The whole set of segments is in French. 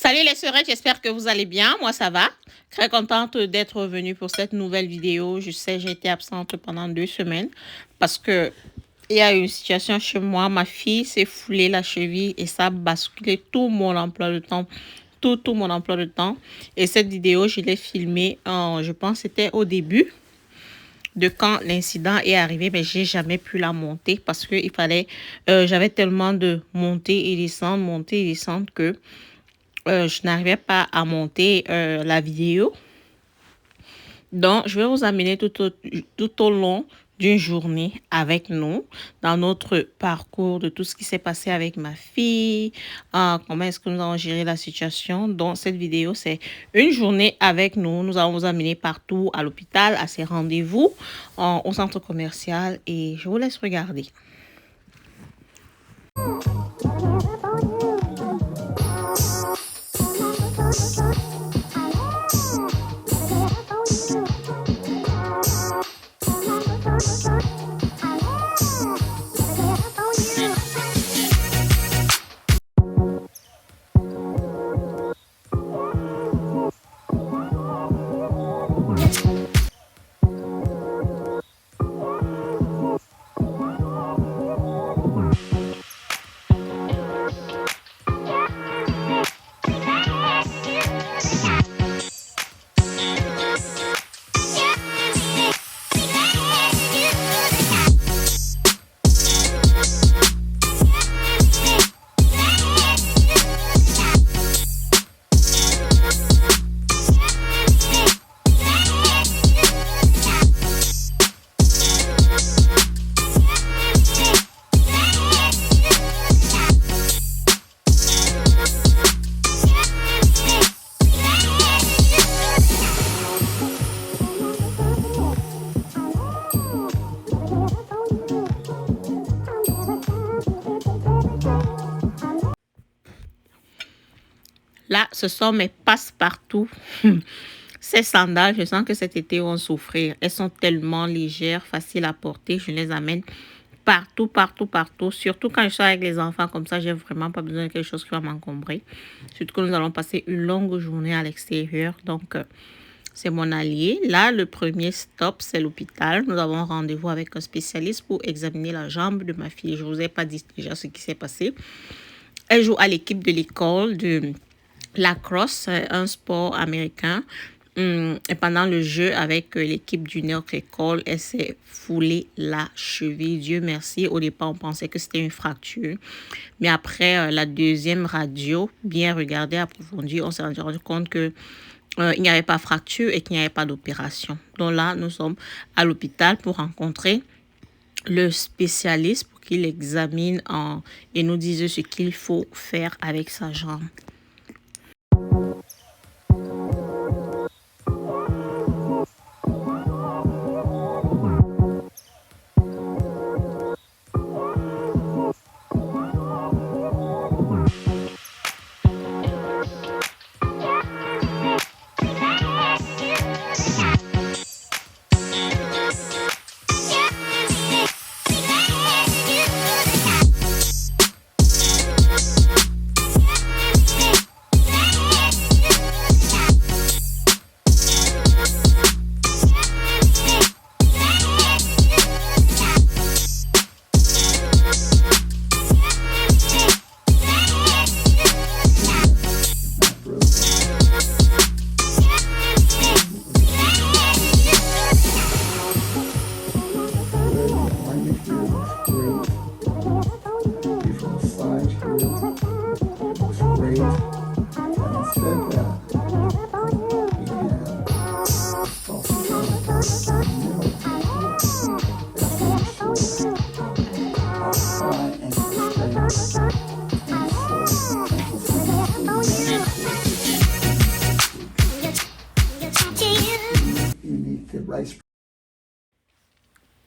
Salut les sœurs, j'espère que vous allez bien. Moi, ça va. Très contente d'être revenue pour cette nouvelle vidéo. Je sais, j'ai été absente pendant 2 semaines parce que il y a une situation chez moi. Ma fille s'est foulée la cheville et ça a basculé tout mon emploi de temps. Tout mon emploi de temps. Et cette vidéo, je l'ai filmée, je pense que c'était au début de quand l'incident est arrivé, mais j'ai jamais pu la monter parce que il fallait, j'avais tellement de monter et descendre que je n'arrivais pas à monter la vidéo. Donc, je vais vous amener tout au long d'une journée avec nous dans notre parcours de tout ce qui s'est passé avec ma fille, comment est-ce que nous avons géré la situation. Donc, cette vidéo, c'est une journée avec nous. Nous allons vous amener partout à l'hôpital, à ses rendez-vous, au centre commercial et je vous laisse regarder. Là, ce sont mes passe-partout. Ces sandales, je sens que cet été vont souffrir. Elles sont tellement légères, faciles à porter. Je les amène partout. Surtout quand je suis avec les enfants comme ça, j'ai vraiment pas besoin de quelque chose qui va m'encombrer. Surtout que nous allons passer une longue journée à l'extérieur. Donc, c'est mon allié. Là, le premier stop, c'est l'hôpital. Nous avons rendez-vous avec un spécialiste pour examiner la jambe de ma fille. Je ne vous ai pas dit déjà ce qui s'est passé. Elle joue à l'équipe de l'école de lacrosse, un sport américain. Et pendant le jeu avec l'équipe du notre école, elle s'est foulée la cheville. Dieu merci. Au départ, on pensait que c'était une fracture. Mais après la deuxième radio, bien regardée, approfondie, on s'est rendu compte que il n'y avait pas fracture et qu'il n'y avait pas d'opération. Donc là, nous sommes à l'hôpital pour rencontrer le spécialiste pour qu'il examine et nous dise ce qu'il faut faire avec sa jambe.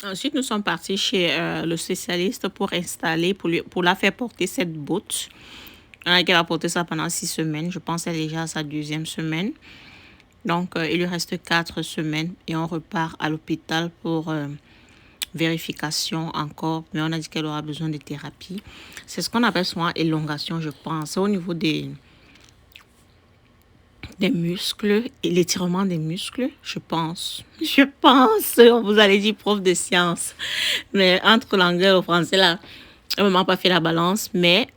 Ensuite, nous sommes partis chez le spécialiste pour installer, pour la faire porter cette botte. Elle a porté ça pendant 6 semaines. Je pense qu'elle est déjà à sa 2e semaine. Donc, il lui reste 4 semaines et on repart à l'hôpital pour vérification encore. Mais on a dit qu'elle aura besoin de thérapie. C'est ce qu'on appelle souvent élongation, je pense. Au niveau des des muscles et l'étirement des muscles, je pense. Je pense, vous allez dire prof de sciences. Mais entre l'anglais et le français, là, elle m'a pas fait la balance. Mais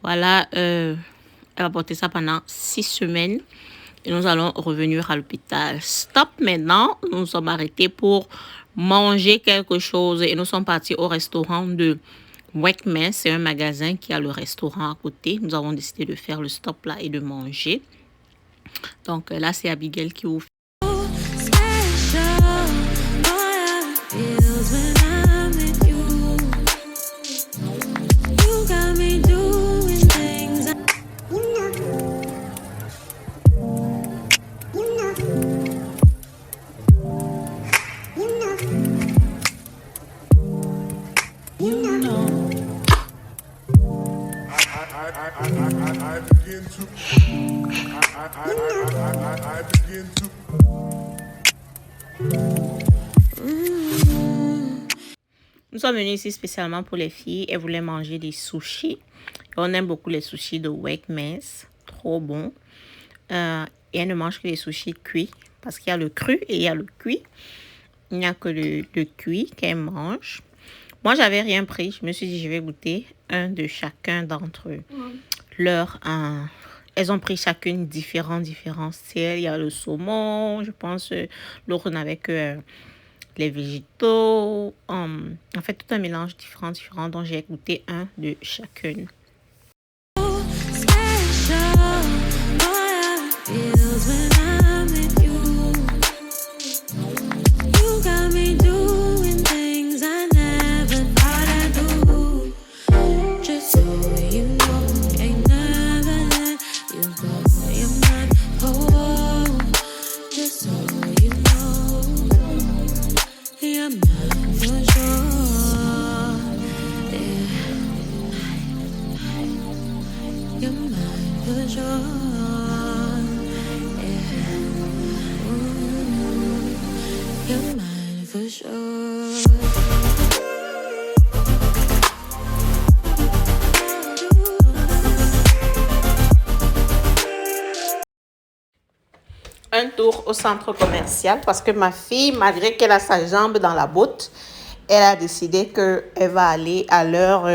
voilà, elle va porter ça pendant 6 semaines. Et nous allons revenir à l'hôpital. Stop maintenant, nous nous sommes arrêtés pour manger quelque chose. Et nous sommes partis au restaurant de Wakeman. C'est un magasin qui a le restaurant à côté. Nous avons décidé de faire le stop là et de manger. Donc là, c'est Abigail qui ouvre. Nous sommes venus ici spécialement pour les filles. Elles voulaient manger des sushis. On aime beaucoup les sushis de Wakeman's. Trop bon. Et elles ne mangent que les sushis cuits. Parce qu'il y a le cru et il y a le cuit. Il n'y a que le cuit qu'elles mangent. Moi, j'avais rien pris. Je me suis dit, je vais goûter un de chacun d'entre leurs... elles ont pris chacune différents styles. Il y a le saumon, je pense. L'autre n'avait que les végétaux. En fait, tout un mélange différent. Donc, j'ai goûté un de chacune. Un tour au centre commercial parce que ma fille, malgré qu'elle a sa jambe dans la botte, elle a décidé qu'elle va aller à leur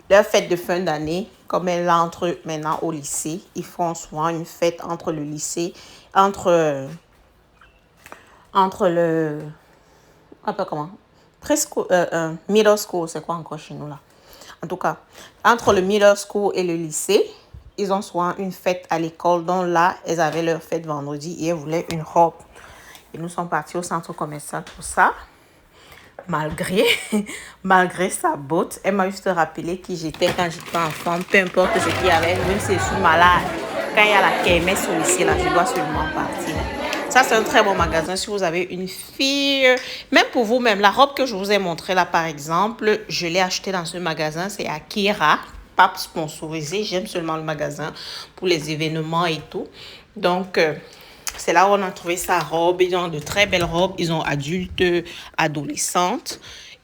fête de fin d'année. Comme elle entre maintenant au lycée, ils font souvent une fête entre le lycée, entre le... Après comment? Presque middle school, c'est quoi encore chez nous là? En tout cas, entre le middle school et le lycée, ils ont souvent une fête à l'école. Donc là, elles avaient leur fête vendredi et elles voulaient une robe. Et nous sommes partis au centre commercial pour ça. Malgré sa botte, elle m'a juste rappelé qui j'étais quand j'étais enfant. Peu importe ce qu'il y avait, même si je suis malade. Quand il y a la kermesse au lycée, là, je dois seulement partir. Ça, c'est un très bon magasin si vous avez une fille. Même pour vous-même, la robe que je vous ai montrée là, par exemple, je l'ai achetée dans ce magasin. C'est Akira, pas sponsorisé. J'aime seulement le magasin pour les événements et tout. Donc, c'est là où on a trouvé sa robe. Ils ont de très belles robes. Ils ont adultes, adolescentes.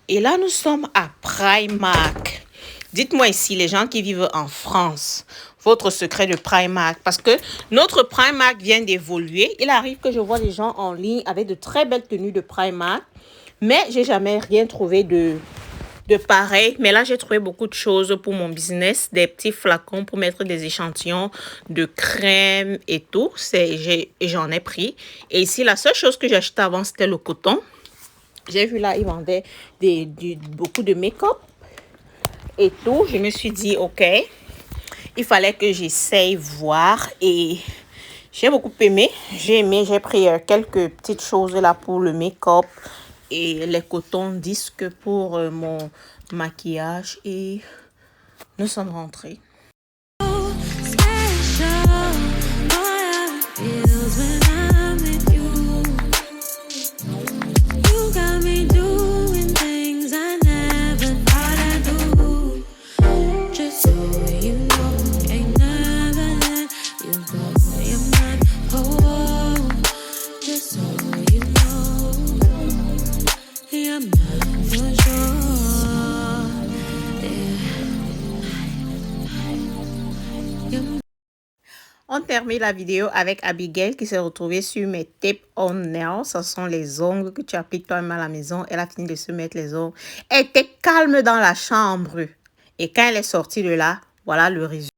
Et là, nous sommes à Primark. Dites-moi ici, les gens qui vivent en France, votre secret de Primark. Parce que notre Primark vient d'évoluer. Il arrive que je vois des gens en ligne avec de très belles tenues de Primark. Mais j'ai jamais rien trouvé de pareil. Mais là, j'ai trouvé beaucoup de choses pour mon business. Des petits flacons pour mettre des échantillons de crème et tout. J'en ai pris. Et ici, la seule chose que j'ai acheté avant, c'était le coton. J'ai vu là, ils vendaient beaucoup de make-up et tout. Je me suis dit, OK, il fallait que j'essaye voir. Et j'ai beaucoup aimé. J'ai pris quelques petites choses là pour le make-up. Et les cotons disques pour mon maquillage. Et nous sommes rentrés. On termine la vidéo avec Abigail qui s'est retrouvée sur mes tape on nails. Ce sont les ongles que tu appliques toi-même à la maison. Elle a fini de se mettre les ongles. Elle était calme dans la chambre. Et quand elle est sortie de là, voilà le résultat.